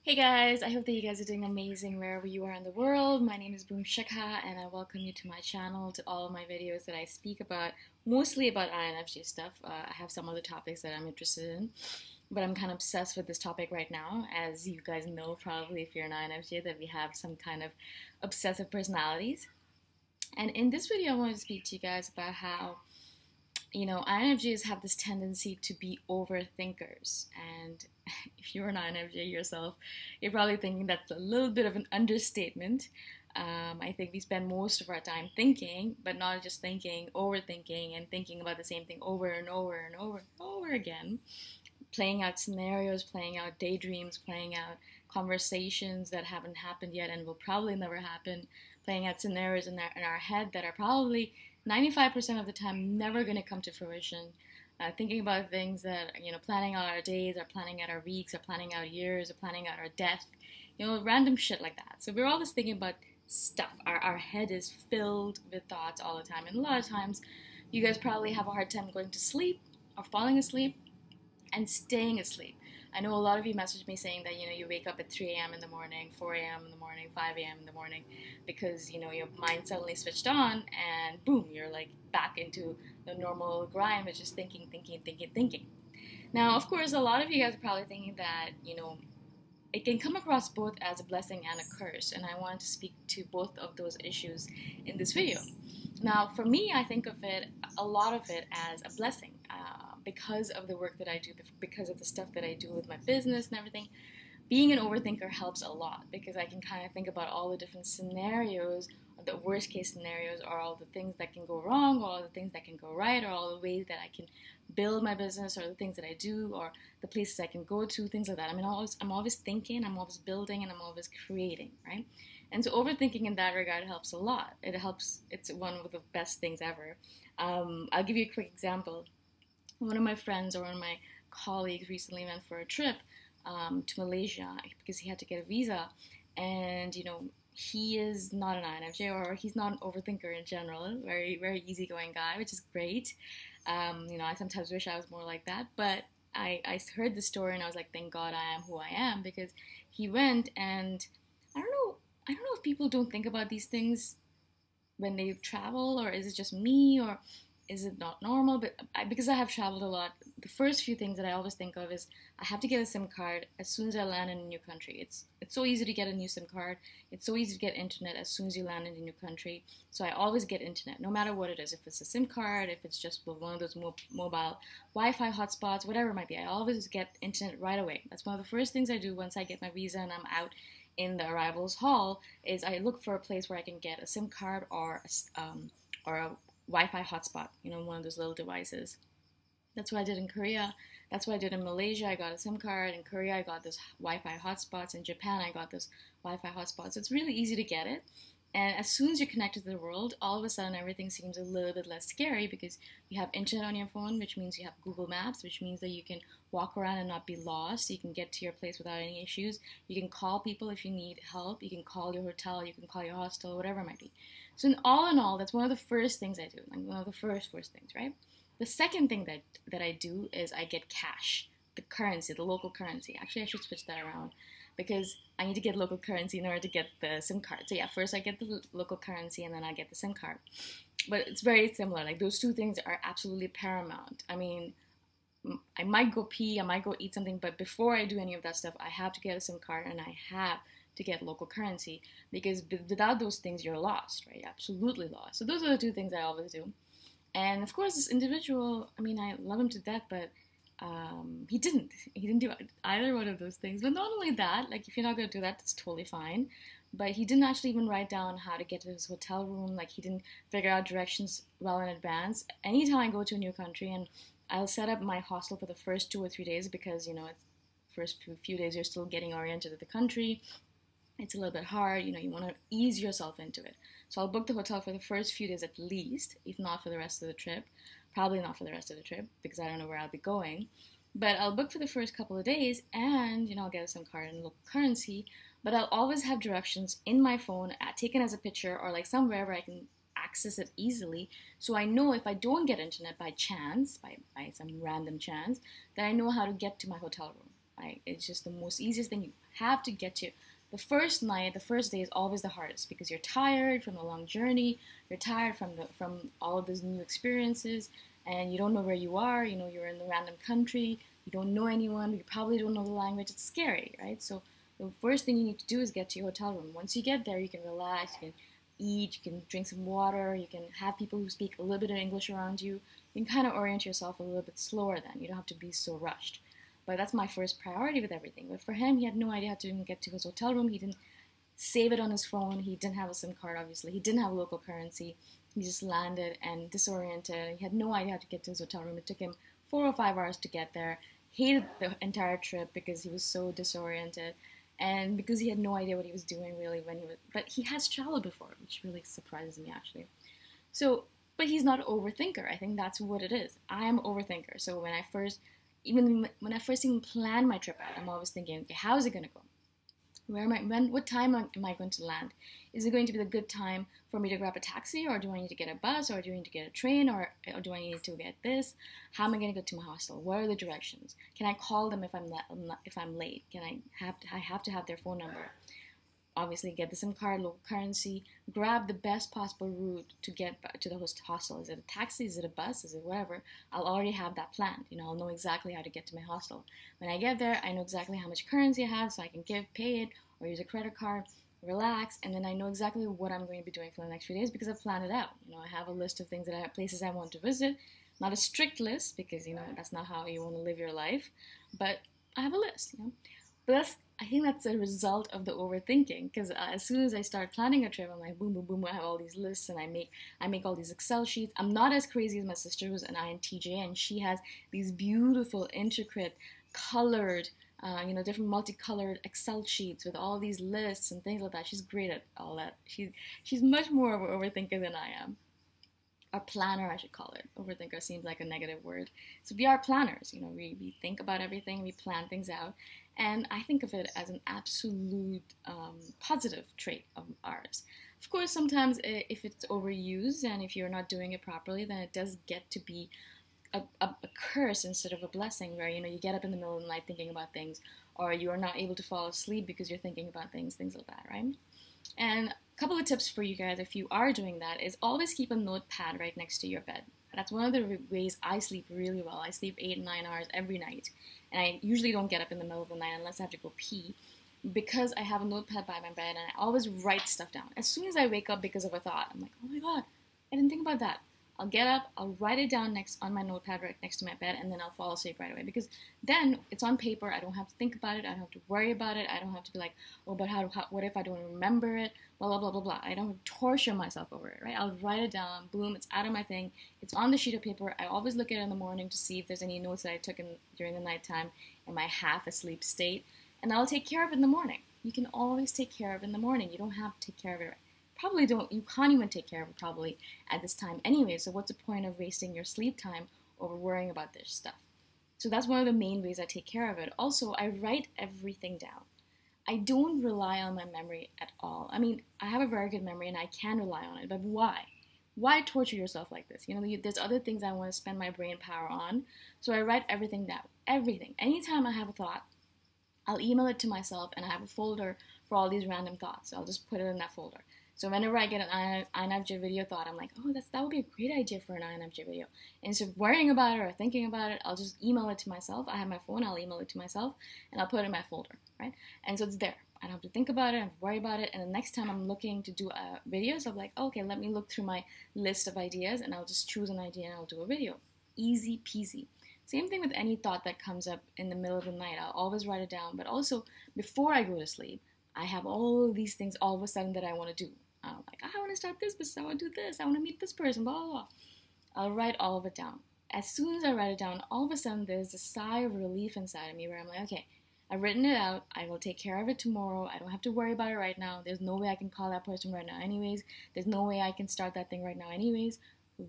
Hey guys, I hope that you guys are doing amazing wherever you are in the world. My name is Boom Shikha and I welcome you to my channel, to all of my videos that I speak about, mostly about INFJ stuff. I have some other topics that I'm interested in, but I'm kind of obsessed with this topic right now. As you guys know, probably if you're an INFJ, that we have some kind of obsessive personalities. And in this video, I want to speak to you guys about how INFJs have this tendency to be overthinkers. And if you're an INFJ yourself, you're probably thinking that's a little bit of an understatement. I think we spend most of our time thinking, but not just thinking, overthinking, and thinking about the same thing over and over and over and over again. Playing out scenarios, playing out daydreams, playing out conversations that haven't happened yet and will probably never happen, playing out scenarios in our head that are probably 95% of the time never going to come to fruition. Thinking about things that, planning out our days, or planning out our weeks, or planning out years, or planning out our death, random shit like that. So we're always thinking about stuff. Our head is filled with thoughts all the time. And a lot of times, you guys probably have a hard time going to sleep or falling asleep and staying asleep. I know a lot of you message me saying that you wake up at 3 a.m. in the morning, 4 a.m. in the morning, 5 a.m. in the morning because your mind suddenly switched on and boom, you're like back into the normal grind, which is thinking. Now, of course, a lot of you guys are probably thinking that it can come across both as a blessing and a curse, and I wanted to speak to both of those issues in this video. Now, for me, I think of a lot of it as a blessing. Because of the work that I do, because of the stuff that I do with my business and everything, being an overthinker helps a lot because I can kind of think about all the different scenarios, the worst case scenarios, or all the things that can go wrong, or all the things that can go right, or all the ways that I can build my business, or the things that I do, or the places I can go to, things like that. I mean, I'm always thinking, I'm always building, and I'm always creating, right? And so overthinking in that regard helps a lot. It's one of the best things ever. I'll give you a quick example. One of my friends or one of my colleagues recently went for a trip to Malaysia because he had to get a visa, and he is not an INFJ, or he's not an overthinker in general. Very, very easygoing guy, which is great. I sometimes wish I was more like that, but I heard the story and I was like, thank God I am who I am, because he went, and I don't know if people don't think about these things when they travel, or is it just me, or is it not normal? But because I have traveled a lot, the first few things that I always think of is I have to get a SIM card as soon as I land in a new country. It's so easy to get a new SIM card. It's so easy to get internet as soon as you land in a new country. So I always get internet, no matter what it is. If it's a SIM card, if it's just one of those mobile Wi-Fi hotspots, whatever it might be, I always get internet right away. That's one of the first things I do once I get my visa and I'm out in the arrivals hall, is I look for a place where I can get a SIM card or a Wi-Fi hotspot, one of those little devices. That's what I did in Korea. That's what I did in Malaysia. I got a SIM card. In Korea, I got this Wi-Fi hotspots. In Japan, I got this Wi-Fi hotspots. It's really easy to get it. And as soon as you're connected to the world, all of a sudden everything seems a little bit less scary because you have internet on your phone, which means you have Google Maps, which means that you can walk around and not be lost. You can get to your place without any issues. You can call people if you need help. You can call your hotel. You can call your hostel, whatever it might be. So in all, that's one of the first things I do. Like one of the first things, right? The second thing that I do is I get cash, the currency, the local currency. Actually, I should switch that around, because I need to get local currency in order to get the SIM card. So yeah, first I get the local currency and then I get the SIM card. But it's very similar. Like those two things are absolutely paramount. I mean, I might go pee, I might go eat something, but before I do any of that stuff, I have to get a SIM card and I have to get local currency, because without those things, you're lost, right? Absolutely lost. So those are the two things I always do. And of course, this individual, I mean, I love him to death, but he didn't do either one of those things. But not only that, like if you're not going to do that, that's totally fine. But he didn't actually even write down how to get to his hotel room. Like he didn't figure out directions well in advance. Anytime I go to a new country, and I'll set up my hostel for the first 2 or 3 days, because it's first few days you're still getting oriented to the country. It's a little bit hard, you want to ease yourself into it. So I'll book the hotel for the first few days at least, if not for the rest of the trip. Probably not for the rest of the trip, because I don't know where I'll be going. But I'll book for the first couple of days, and I'll get a SIM card and local currency. But I'll always have directions in my phone, taken as a picture, or like somewhere where I can access it easily. So I know if I don't get internet by chance, by some random chance, that I know how to get to my hotel room. It's just the most easiest thing you have to get to. The first night, the first day is always the hardest because you're tired from the long journey. You're tired from all of those new experiences, and you don't know where you are. You know, you're in a random country. You don't know anyone. You probably don't know the language. It's scary, right? So the first thing you need to do is get to your hotel room. Once you get there, you can relax. You can eat. You can drink some water. You can have people who speak a little bit of English around you. You can kind of orient yourself a little bit slower then. You don't have to be so rushed. But that's my first priority with everything. But for him, he had no idea how to even get to his hotel room. He didn't save it on his phone. He didn't have a SIM card, obviously. He didn't have local currency. He just landed and disoriented. He had no idea how to get to his hotel room. It took him 4 or 5 hours to get there. Hated the entire trip because he was so disoriented and because he had no idea what he was doing really but he has traveled before, which really surprises me actually. So, but he's not an overthinker. I think that's what it is. I am an overthinker. So when I first even plan my trip out, I'm always thinking, okay, how is it going to go? What time am I going to land? Is it going to be the good time for me to grab a taxi, or do I need to get a bus, or do I need to get a train, or do I need to get this? How am I going to get to my hostel? What are the directions? Can I call them if I'm late? I have to have their phone number. Obviously, get the SIM card, local currency, grab the best possible route to get to the hostel. Is it a taxi? Is it a bus? Is it whatever? I'll already have that planned. You know, I'll know exactly how to get to my hostel. When I get there, I know exactly how much currency I have, so I can pay it, or use a credit card, relax, and then I know exactly what I'm going to be doing for the next few days because I've planned it out. You know, I have a list of things places I want to visit. Not a strict list because, you know, that's not how you want to live your life, but I have a list, you know. But I think that's a result of the overthinking, because as soon as I start planning a trip, I'm like, boom, boom, boom, I have all these lists, and I make all these Excel sheets. I'm not as crazy as my sister, who's an INTJ, and she has these beautiful, intricate, colored, different multicolored Excel sheets with all these lists and things like that. She's great at all that. She's much more of an overthinker than I am. A planner, I should call it. Overthinker seems like a negative word. So we are planners. You know, we think about everything, we plan things out, and I think of it as an absolute positive trait of ours. Of course, sometimes if it's overused and if you're not doing it properly, then it does get to be a curse instead of a blessing, where, you know, you get up in the middle of the night thinking about things, or you are not able to fall asleep because you're thinking about things like that, right? And a couple of tips for you guys if you are doing that is always keep a notepad right next to your bed. That's one of the ways I sleep really well. I sleep 8 and 9 hours every night, and I usually don't get up in the middle of the night unless I have to go pee, because I have a notepad by my bed and I always write stuff down. As soon as I wake up because of a thought, I'm like, oh my god, I didn't think about that. I'll get up, I'll write it down on my notepad right next to my bed, and then I'll fall asleep right away. Because then it's on paper, I don't have to think about it, I don't have to worry about it, I don't have to be like, oh, but what if I don't remember it, blah, blah, blah, blah, blah. I don't have to torture myself over it, right? I'll write it down, boom, it's out of my thing, it's on the sheet of paper. I always look at it in the morning to see if there's any notes that I took during the nighttime in my half asleep state, and I'll take care of it in the morning. You can always take care of it in the morning. You don't have to take care of it you can't even take care of it probably at this time anyway, so what's the point of wasting your sleep time over worrying about this stuff? So that's one of the main ways I take care of it. Also, I write everything down. I don't rely on my memory at all. I mean, I have a very good memory and I can rely on it, but why? Why torture yourself like this? You know, there's other things I want to spend my brain power on, so I write everything down. Everything. Anytime I have a thought, I'll email it to myself, and I have a folder for all these random thoughts. So I'll just put it in that folder. So whenever I get an INFJ video thought, I'm like, oh, that would be a great idea for an INFJ video. And instead of worrying about it or thinking about it, I'll just email it to myself. I have my phone, I'll email it to myself, and I'll put it in my folder, right? And so it's there. I don't have to think about it, I don't have to worry about it. And the next time I'm looking to do videos, I'm like, okay, let me look through my list of ideas, and I'll just choose an idea and I'll do a video. Easy peasy. Same thing with any thought that comes up in the middle of the night. I'll always write it down. But also, before I go to sleep, I have all of these things all of a sudden that I want to do. I'm like, I want to start this business, I want to do this, I want to meet this person, blah, blah, blah. I'll write all of it down. As soon as I write it down, all of a sudden there's a sigh of relief inside of me where I'm like, okay, I've written it out, I will take care of it tomorrow, I don't have to worry about it right now, there's no way I can call that person right now anyways, there's no way I can start that thing right now anyways,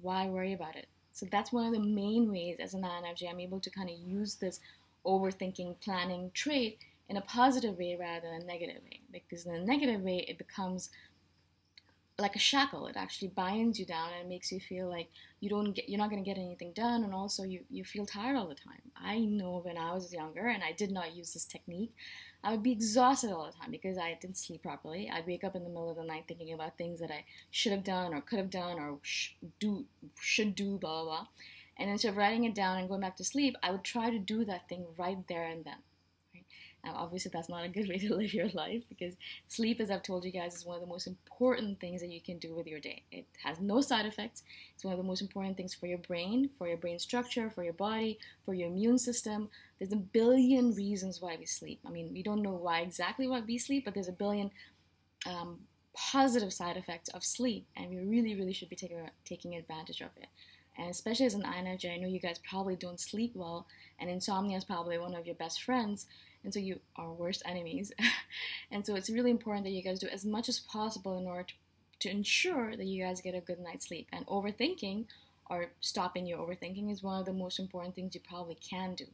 why worry about it? So that's one of the main ways as an INFJ I'm able to kind of use this overthinking, planning trait in a positive way rather than a negative way. Because in a negative way, it becomes like a shackle. It actually binds you down and makes you feel like you're not going to get anything done, and also you feel tired all the time. I know when I was younger and I did not use this technique, I would be exhausted all the time because I didn't sleep properly. I'd wake up in the middle of the night thinking about things that I should have done or could have done or should do, blah blah blah. And instead of writing it down and going back to sleep, I would try to do that thing right there and then. Now, obviously, that's not a good way to live your life, because sleep, as I've told you guys, is one of the most important things that you can do with your day. It has no side effects. It's one of the most important things for your brain structure, for your body, for your immune system. There's a billion reasons why we sleep. I mean, we don't know exactly why we sleep, but there's a billion positive side effects of sleep, and we really, really should be taking advantage of it. And especially as an INFJ, I know you guys probably don't sleep well, and insomnia is probably one of your best friends, and so you are worst enemies. And so it's really important that you guys do as much as possible in order to ensure that you guys get a good night's sleep. And overthinking, or stopping your overthinking, is one of the most important things you probably can do.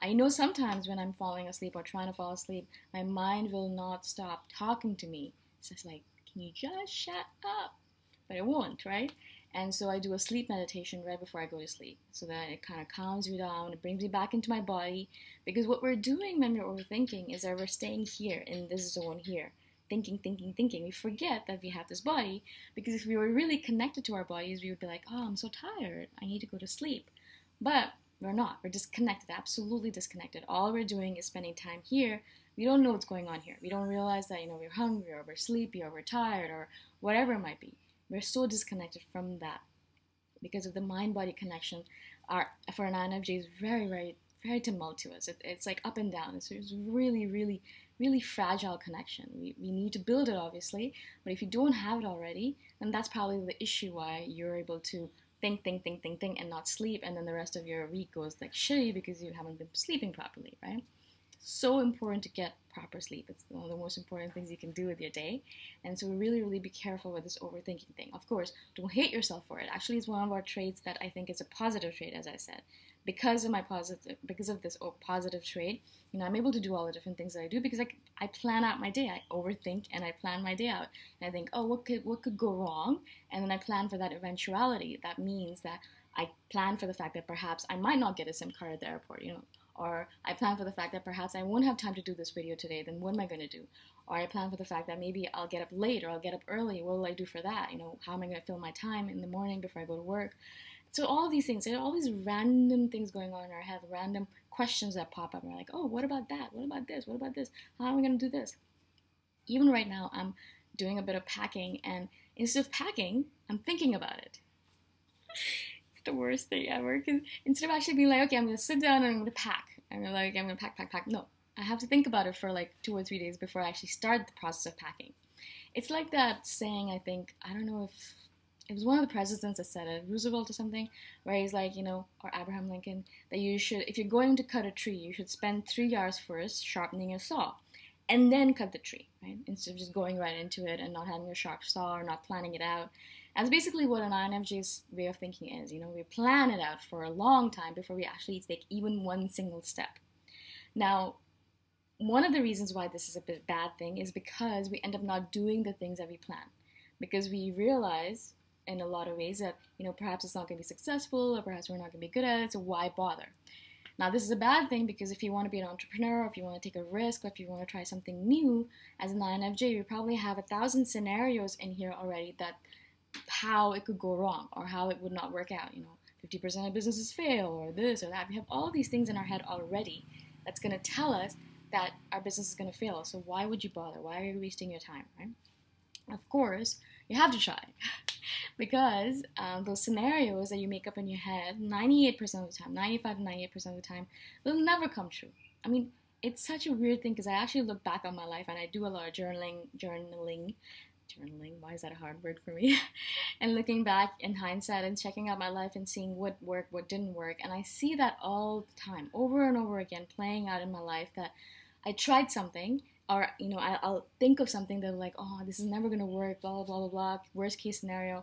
I know sometimes when I'm falling asleep or trying to fall asleep, my mind will not stop talking to me. It's just like, can you just shut up? But it won't, right? And so I do a sleep meditation right before I go to sleep, so that it kind of calms me down, it brings me back into my body. Because what we're doing when we're overthinking is that we're staying here in this zone here, thinking. We forget that we have this body, because if we were really connected to our bodies, we would be like, oh, I'm so tired, I need to go to sleep. But we're not. We're disconnected, absolutely disconnected. All we're doing is spending time here. We don't know what's going on here. We don't realize that, we're hungry, or we're sleepy, or we're tired, or whatever it might be. We're so disconnected from that because of the mind-body connection. For an INFJ, is very, very, very tumultuous. It's like up and down. It's really, really, really fragile connection. We need to build it, obviously, but if you don't have it already, then that's probably the issue why you're able to think and not sleep, and then the rest of your week goes like shitty because you haven't been sleeping properly, right? So important to get proper sleep. It's one of the most important things you can do with your day. And so really, really be careful with this overthinking thing. Of course, don't hate yourself for it. Actually, it's one of our traits that I think is a positive trait, as I said. Because of this positive trait, I'm able to do all the different things that I do because I plan out my day. I overthink and I plan my day out. And I think, oh, what could go wrong? And then I plan for that eventuality. That means that I plan for the fact that perhaps I might not get a SIM card at the airport, Or I plan for the fact that perhaps I won't have time to do this video today, then what am I going to do? Or I plan for the fact that maybe I'll get up late or I'll get up early. What will I do for that? How am I going to fill my time in the morning before I go to work? So all these things, all these random things going on in our head, random questions that pop up. And we're like, oh, what about that? What about this? What about this? How am I going to do this? Even right now, I'm doing a bit of packing, and instead of packing, I'm thinking about it. The worst thing ever, because instead of actually being like, okay, I'm going to sit down and I'm going to pack, I'm going to pack. No, I have to think about it for like 2 or 3 days before I actually start the process of packing. It's like that saying, I don't know if it was one of the presidents that said it, Roosevelt or something, where he's like, or Abraham Lincoln, that you should, if you're going to cut a tree, you should spend 3 hours first sharpening a saw, and then cut the tree, right? Instead of just going right into it and not having a sharp saw or not planning it out. That's basically what an INFJ's way of thinking is. We plan it out for a long time before we actually take even one single step. Now, one of the reasons why this is a bad thing is because we end up not doing the things that we plan. Because we realize in a lot of ways that, perhaps it's not going to be successful, or perhaps we're not going to be good at it, so why bother? Now, this is a bad thing because if you want to be an entrepreneur, or if you want to take a risk, or if you want to try something new, as an INFJ, you probably have 1,000 scenarios in here already that how it could go wrong or how it would not work out. 50% of businesses fail, or this or that. We have all these things in our head already that's going to tell us that our business is going to fail. So why would you bother? Why are you wasting your time, right? Of course, you have to try because those scenarios that you make up in your head 98% of the time, 95 to 98% of the time, will never come true. I mean, it's such a weird thing because I actually look back on my life and I do a lot of journaling, why is that a hard word for me? And looking back in hindsight and checking out my life and seeing what worked, what didn't work. And I see that all the time, over and over again, playing out in my life, that I tried something, or, I'll think of something that like, oh, this is never going to work, blah, blah, blah, blah, blah, worst case scenario.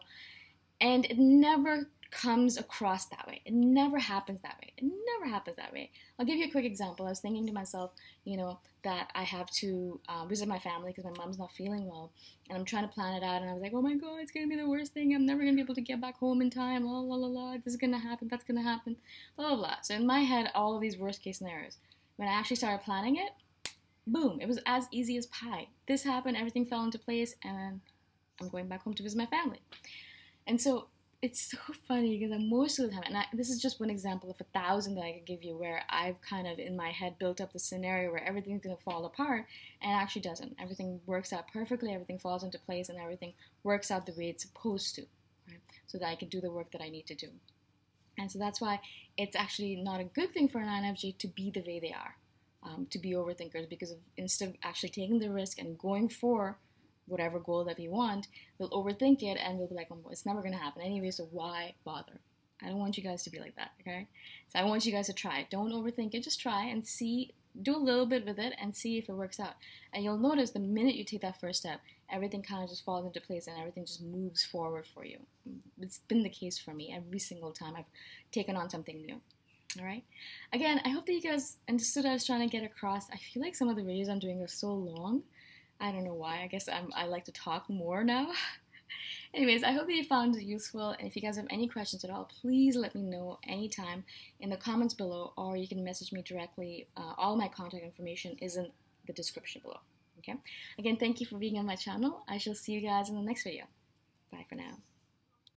And it never comes across that way. It never happens that way. It never happens that way. I'll give you a quick example. I was thinking to myself, that I have to visit my family because my mom's not feeling well, and I'm trying to plan it out, and I was like, oh my god, it's going to be the worst thing. I'm never going to be able to get back home in time, la la la la, this is going to happen, that's going to happen, blah blah blah. So in my head, all of these worst case scenarios. When I actually started planning it, boom, it was as easy as pie. This happened, everything fell into place, and I'm going back home to visit my family. And so it's so funny because most of the time, and this is just one example of 1,000 that I could give you, where I've kind of in my head built up the scenario where everything's going to fall apart, and it actually doesn't. Everything works out perfectly, everything falls into place, and everything works out the way it's supposed to, right? So that I can do the work that I need to do. And so that's why it's actually not a good thing for an INFJ to be the way they are, to be overthinkers, because instead of actually taking the risk and going for whatever goal that we want, they'll overthink it and they'll be like, oh, it's never going to happen anyway, so why bother? I don't want you guys to be like that, okay? So I want you guys to try it. Don't overthink it. Just try and see, do a little bit with it and see if it works out. And you'll notice the minute you take that first step, everything kind of just falls into place and everything just moves forward for you. It's been the case for me every single time I've taken on something new. All right. Again, I hope that you guys understood what I was trying to get across. I feel like some of the videos I'm doing are so long. I don't know why. I guess I like to talk more now. Anyways, I hope that you found it useful. And if you guys have any questions at all, please let me know anytime in the comments below, or you can message me directly. All my contact information is in the description below. Okay. Again, thank you for being on my channel. I shall see you guys in the next video. Bye for now.